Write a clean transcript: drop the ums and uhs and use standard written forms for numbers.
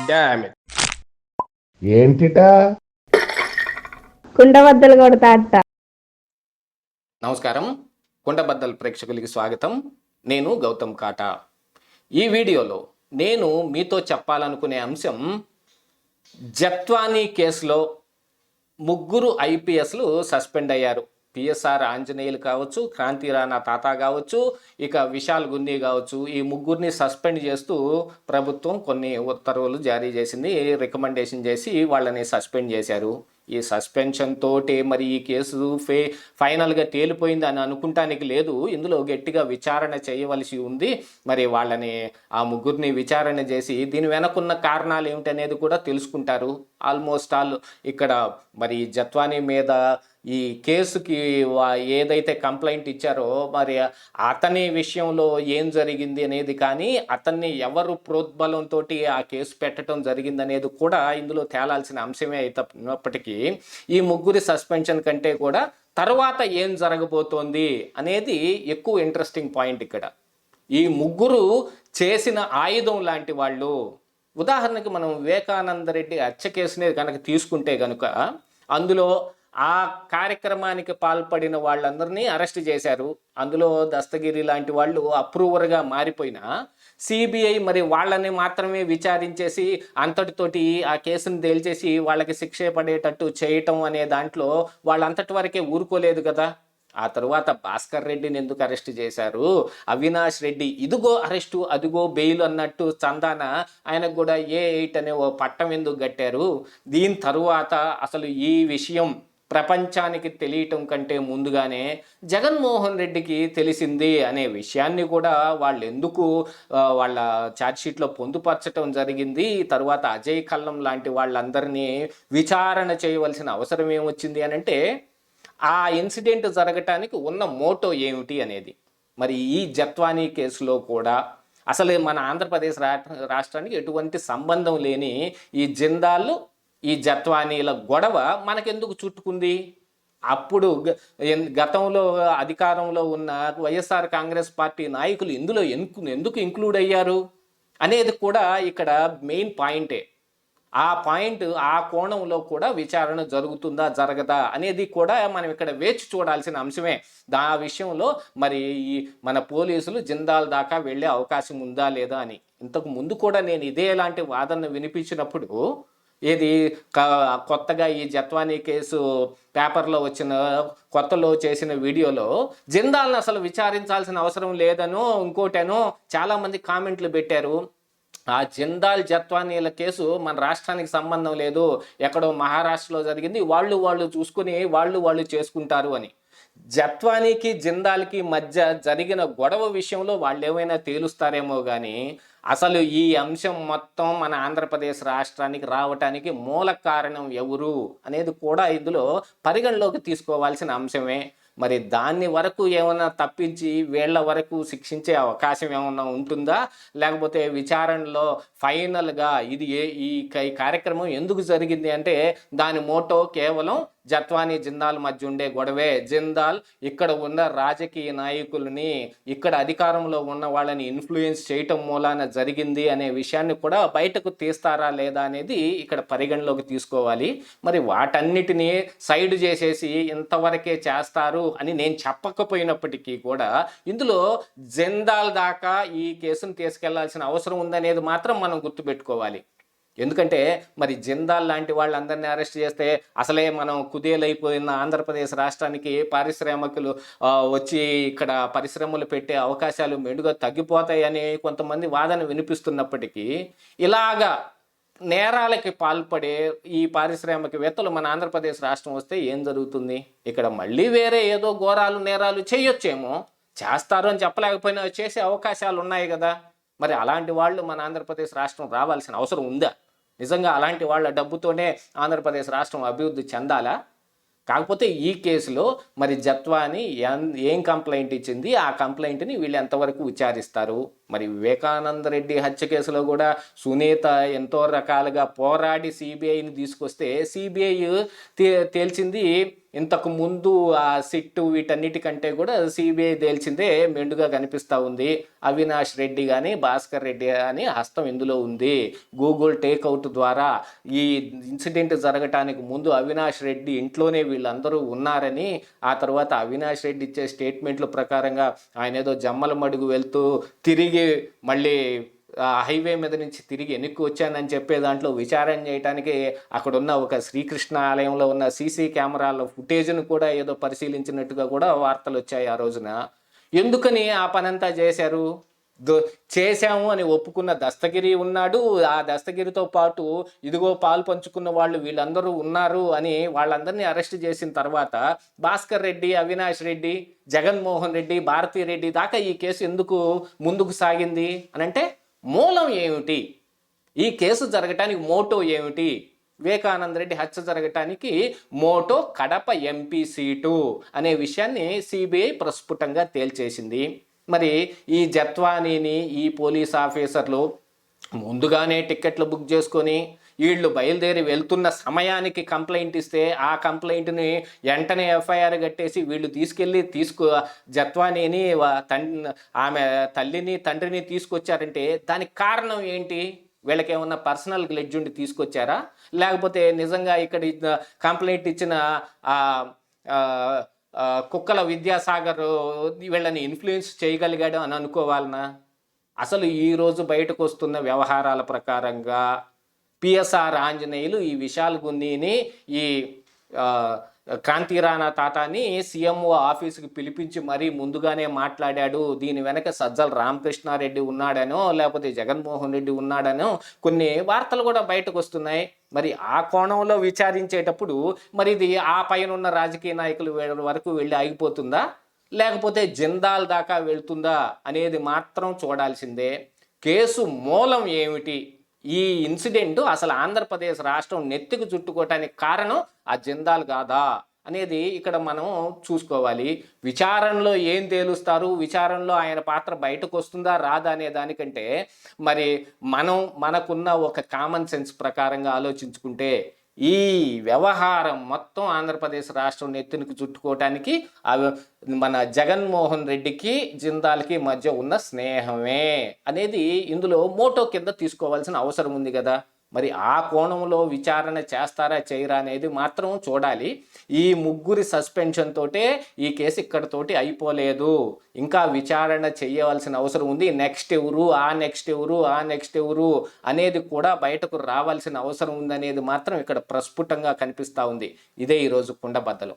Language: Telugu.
Damn it. ఏంటిటా కుండబద్దలు కొడతా అత్త. నమస్కారం, కుండబద్దల్ ప్రేక్షకులకి స్వాగతం. నేను గౌతమ్ కాటా. ఈ వీడియోలో నేను మీతో చెప్పాలనుకునే అంశం, జత్వానీ కేసులో ముగ్గురు ఐపీఎస్లు సస్పెండ్ అయ్యారు. పిఎస్ఆర్ ఆంజనేయులు కావచ్చు, క్రాంతి రాణా తాతా కావచ్చు, ఇక విశాల్ గున్ని కావచ్చు. ఈ ముగ్గురిని సస్పెండ్ చేస్తూ ప్రభుత్వం కొన్ని ఉత్తర్వులు జారీ చేసింది, రికమెండేషన్ చేసి వాళ్ళని సస్పెండ్ చేశారు. ఈ సస్పెన్షన్ తోటి మరి ఈ కేసు ఫైనల్గా తేలిపోయింది అని అనుకుంటానికి లేదు. ఇందులో గట్టిగా విచారణ చేయవలసి ఉంది. మరి వాళ్ళని ఆ ముగ్గురిని విచారణ చేసి దీని వెనకున్న కారణాలు ఏమిటనేది కూడా తెలుసుకుంటారు. ఆల్మోస్ట్ ఆల్ ఇక్కడ మరి జత్వానీ మీద ఈ కేసుకి ఏదైతే కంప్లైంట్ ఇచ్చారో మరి అతని విషయంలో ఏం జరిగింది అనేది, కానీ అతన్ని ఎవరు ప్రోద్బలంతో ఆ కేసు పెట్టడం జరిగింది అనేది కూడా ఇందులో తేలాల్సిన అంశమే అయినప్పటికీ, ఈ ముగ్గురి సస్పెన్షన్ కంటే కూడా తర్వాత ఏం జరగబోతోంది అనేది ఎక్కువ ఇంట్రెస్టింగ్ పాయింట్. ఇక్కడ ఈ ముగ్గురు చేసిన ఆయుధం లాంటి వాళ్ళు. ఉదాహరణకి మనం వివేకానంద రెడ్డి హత్య కేసుని కనుక తీసుకుంటే కనుక, అందులో ఆ కార్యక్రమానికి పాల్పడిన వాళ్ళందరినీ అరెస్ట్ చేశారు. అందులో దస్తగిరి లాంటి వాళ్ళు అప్రూవర్గా మారిపోయినా సిబిఐ మరి వాళ్ళని మాత్రమే విచారించేసి అంతటితోటి ఆ కేసును తేల్చేసి వాళ్ళకి శిక్ష పడేటట్టు చేయటం అనే దాంట్లో వాళ్ళంతటి వరకే ఊరుకోలేదు కదా. ఆ తరువాత భాస్కర్ రెడ్డిని ఎందుకు అరెస్ట్ చేశారు, అవినాష్ రెడ్డి ఇదిగో అరెస్టు అదిగో బెయిల్ అన్నట్టు చందాన ఆయనకు కూడా A8 అనే ఓ పట్టం ఎందుకు కట్టారు. దీని తరువాత అసలు ఈ విషయం ప్రపంచానికి తెలియటం కంటే ముందుగానే జగన్మోహన్ రెడ్డికి తెలిసింది అనే విషయాన్ని కూడా వాళ్ళు ఎందుకు వాళ్ళ ఛార్జ్షీట్లో పొందుపరచడం జరిగింది. తర్వాత అజయ్ కల్లం లాంటి వాళ్ళందరినీ విచారణ చేయవలసిన అవసరం ఏమొచ్చింది అని అంటే, ఆ ఇన్సిడెంట్ జరగటానికి ఉన్న మోటో ఏమిటి అనేది. మరి ఈ జత్వానీ కేసులో కూడా అసలు మన ఆంధ్రప్రదేశ్ రాష్ట్రానికి ఎటువంటి సంబంధం లేని ఈ జిందాల్ ఈ జత్వానీల గొడవ మనకెందుకు చుట్టుకుంది. అప్పుడు గతంలో అధికారంలో ఉన్న వైఎస్ఆర్ కాంగ్రెస్ పార్టీ నాయకులు ఇందులో ఎందుకు ఇంక్లూడ్ అయ్యారు అనేది కూడా ఇక్కడ మెయిన్ పాయింటే. ఆ పాయింట్, ఆ కోణంలో కూడా విచారణ జరుగుతుందా జరగదా అనేది కూడా మనం ఇక్కడ వేచి చూడాల్సిన అంశమే. ఆ విషయంలో మరి మన పోలీసులు జిందాల్ దాకా వెళ్ళే అవకాశం ఉందా లేదా అని. ఇంతకు ముందు కూడా నేను ఇదే లాంటి వాదన వినిపించినప్పుడు, ఏది కొత్తగా ఈ జత్వానీ కేసు పేపర్లో వచ్చిన కొత్తలో చేసిన వీడియోలో జిందాల్ని అసలు విచారించాల్సిన అవసరం లేదనో ఇంకోటనో చాలామంది కామెంట్లు పెట్టారు. ఆ జిందాల్ జత్వానీల కేసు మన రాష్ట్రానికి సంబంధం లేదు, ఎక్కడో మహారాష్ట్రలో జరిగింది, వాళ్ళు చూసుకుని వాళ్ళు చేసుకుంటారు అని. జత్వానీకి జిందాల్కి మధ్య జరిగిన గొడవ విషయంలో వాళ్ళు ఏమైనా తేలుస్తారేమో కానీ, అసలు ఈ అంశం మొత్తం మన ఆంధ్రప్రదేశ్ రాష్ట్రానికి రావటానికి మూల కారణం ఎవరు అనేది కూడా ఇందులో పరిగణలోకి తీసుకోవాల్సిన అంశమే. మరి దాన్ని వరకు ఏమైనా తప్పించి వీళ్ళ వరకు శిక్షించే అవకాశం ఏమైనా ఉంటుందా, లేకపోతే విచారణలో ఫైనల్గా ఇది ఈ కార్యక్రమం ఎందుకు జరిగింది అంటే దాని మోటో కేవలం జత్వానీ జిందాల్ మధ్య ఉండే గొడవే. జిందాల్ ఇక్కడ ఉన్న రాజకీయ నాయకులని, ఇక్కడ అధికారంలో ఉన్న వాళ్ళని ఇన్ఫ్లుయెన్స్ చేయటం మూలాన జరిగింది అనే విషయాన్ని కూడా బయటకు తీస్తారా లేదా అనేది ఇక్కడ పరిగణలోకి తీసుకోవాలి. మరి వాటన్నిటినీ సైడ్ చేసేసి ఇంతవరకే చేస్తారు అని నేను చెప్పకపోయినప్పటికీ కూడా ఇందులో జిందాల్ దాకా ఈ కేసును తీసుకెళ్లాల్సిన అవసరం ఉందనేది మాత్రం మనం గుర్తుపెట్టుకోవాలి. ఎందుకంటే మరి జిందాల్ లాంటి వాళ్ళందరినీ అరెస్ట్ చేస్తే అసలే మనం కుదేలైపోయిన ఆంధ్రప్రదేశ్ రాష్ట్రానికి పారిశ్రామికులు వచ్చి ఇక్కడ పరిశ్రమలు పెట్టే అవకాశాలు మెండుగా తగ్గిపోతాయని కొంతమంది వాదన వినిపిస్తున్నప్పటికీ, ఇలాగా నేరాలకి పాల్పడే ఈ పారిశ్రామికవేత్తలు మన ఆంధ్రప్రదేశ్ రాష్ట్రం వస్తే ఏం జరుగుతుంది? ఇక్కడ మళ్ళీ వేరే ఏదో ఘోరాలు నేరాలు చేయొచ్చేమో, చేస్తారు అని చెప్పలేకపోయినా చేసే అవకాశాలు ఉన్నాయి కదా. మరి అలాంటి వాళ్ళు మన ఆంధ్రప్రదేశ్ రాష్ట్రం రావాల్సిన అవసరం ఉందా? నిజంగా అలాంటి వాళ్ళ డబ్బుతోనే ఆంధ్రప్రదేశ్ రాష్ట్రం అభివృద్ధి చెందాలా? కాకపోతే ఈ కేసులో మరి జత్వానీ ఏం కంప్లైంట్ ఇచ్చింది, ఆ కంప్లైంట్ని వీళ్ళు ఎంతవరకు విచారిస్తారు, మరి వివేకానంద రెడ్డి హత్య కేసులో కూడా సునీత ఎంతో రకాలుగా పోరాడి సిబిఐని తీసుకొస్తే సిబిఐ తేల్చింది ఇంతకు ముందు ఆ సిట్టు వీటన్నిటికంటే కూడా సిబిఐ తేల్చిందే మెండుగా కనిపిస్తూ ఉంది. అవినాష్ రెడ్డి కానీ భాస్కర్ రెడ్డి కానీ హస్తం ఇందులో ఉంది. గూగుల్ టేక్అవుట్ ద్వారా ఈ ఇన్సిడెంట్ జరగటానికి ముందు అవినాష్ రెడ్డి ఇంట్లోనే వీళ్ళందరూ ఉన్నారని, ఆ తర్వాత అవినాష్ రెడ్డి ఇచ్చే స్టేట్మెంట్ల ప్రకారంగా ఆయన ఏదో జమ్మల మడుగు వెళ్తూ తిరిగి మళ్ళీ హైవే మీద నుంచి తిరిగి వెనక్కి వచ్చానని చెప్పే దాంట్లో విచారణ చేయడానికి అక్కడున్న ఒక శ్రీకృష్ణ ఆలయంలో ఉన్న సీసీ కెమెరాల ఫుటేజ్ను కూడా ఏదో పరిశీలించినట్టుగా కూడా వార్తలు వచ్చాయి ఆ రోజున. ఎందుకని ఆ పనంతా చేశారు? చేశాము అని ఒప్పుకున్న దస్తగిరి ఉన్నాడు. ఆ దస్తగిరితో పాటు ఇదిగో పాలు పంచుకున్న వాళ్ళు వీళ్ళందరూ ఉన్నారు అని వాళ్ళందరినీ అరెస్ట్ చేసిన తర్వాత భాస్కర్ రెడ్డి, అవినాష్ రెడ్డి, జగన్మోహన్ రెడ్డి, భారతీ రెడ్డి దాకా ఈ కేసు ఎందుకు ముందుకు సాగింది అని అంటే మూలం ఏమిటి? ఈ కేసు జరగటానికి మోటో ఏమిటి? వివేకానంద రెడ్డి హత్య జరగటానికి మోటో కడప ఎంపీ సీటు అనే విషయాన్ని సిబిఐ ప్రస్ఫుటంగా తేల్చేసింది. మరి ఈ జత్వానీని ఈ పోలీస్ ఆఫీసర్లు ముందుగానే టిక్కెట్లు బుక్ చేసుకొని వీళ్ళు బయలుదేరి వెళ్తున్న సమయానికి కంప్లైంట్ ఇస్తే ఆ కంప్లైంట్ని వెంటనే ఎఫ్ఐఆర్ కట్టేసి వీళ్ళు తీసుకెళ్ళి జత్వానీని ఆమె తల్లిని తండ్రిని తీసుకొచ్చారంటే దానికి కారణం ఏంటి? వీళ్ళకి ఏమన్నా పర్సనల్ గ్లెడ్జ్ ఉండి తీసుకొచ్చారా? లేకపోతే నిజంగా ఇక్కడ కంప్లైంట్ ఇచ్చిన కుక్కల విద్యాసాగర్ వీళ్ళని ఇన్ఫ్లుయెన్స్ చేయగలిగాడు అని అనుకోవాలనా? అసలు ఈరోజు బయటకు వస్తున్న వ్యవహారాల ప్రకారంగా పిఎస్ఆర్ ఆంజనేయులు ఈ విశాల్ గున్నీని ఈ క్రాంతిరాణా తాతాని సీఎంఓ ఆఫీసుకి పిలిపించి మరీ ముందుగానే మాట్లాడాడు. దీని వెనక సజ్జల రామకృష్ణారెడ్డి ఉన్నాడనో లేకపోతే జగన్మోహన్ రెడ్డి ఉన్నాడనో కొన్ని వార్తలు కూడా బయటకు వస్తున్నాయి. మరి ఆ కోణంలో విచారించేటప్పుడు మరి ఇది ఆ పైన ఉన్న రాజకీయ నాయకులు వరకు వెళ్ళి ఆగిపోతుందా, లేకపోతే జిందాల్ దాకా వెళ్తుందా అనేది మాత్రం చూడాల్సిందే. కేసు మూలం ఏమిటి? ఈ ఇన్సిడెంట్ అసలు ఆంధ్రప్రదేశ్ రాష్ట్రం నెత్తికి చుట్టుకోవటానికి కారణం ఆ జిందాల్ కాదా అనేది ఇక్కడ మనం చూసుకోవాలి. విచారణలో ఏం తేలుస్తారు, విచారణలో ఆయన పాత్ర బయటకు వస్తుందా రాదా అనే దానికంటే మరి మనకున్న ఒక కామన్ సెన్స్ ప్రకారంగా ఆలోచించుకుంటే ఈ వ్యవహారం మొత్తం ఆంధ్రప్రదేశ్ రాష్ట్రం నెత్తినికి చుట్టుకోవటానికి మన జగన్మోహన్ రెడ్డికి జిందాల్కి మధ్య ఉన్న స్నేహమే అనేది ఇందులో మోటో కింద తీసుకోవాల్సిన అవసరం ఉంది కదా. మరి ఆ కోణంలో విచారణ చేస్తారా చేయరా అనేది మాత్రం చూడాలి. ఈ ముగ్గురి సస్పెన్షన్ తోటే ఈ కేసు ఇక్కడతోటి అయిపోలేదు. ఇంకా విచారణ చేయవలసిన అవసరం ఉంది. నెక్స్ట్ ఎవరు, ఆ నెక్స్ట్ ఎవరు, ఆ నెక్స్ట్ ఎవరు అనేది కూడా బయటకు రావాల్సిన అవసరం ఉందనేది మాత్రం ఇక్కడ ప్రస్ఫుటంగా కనిపిస్తూ ఉంది. ఇదే ఈరోజు కుండబద్దలు.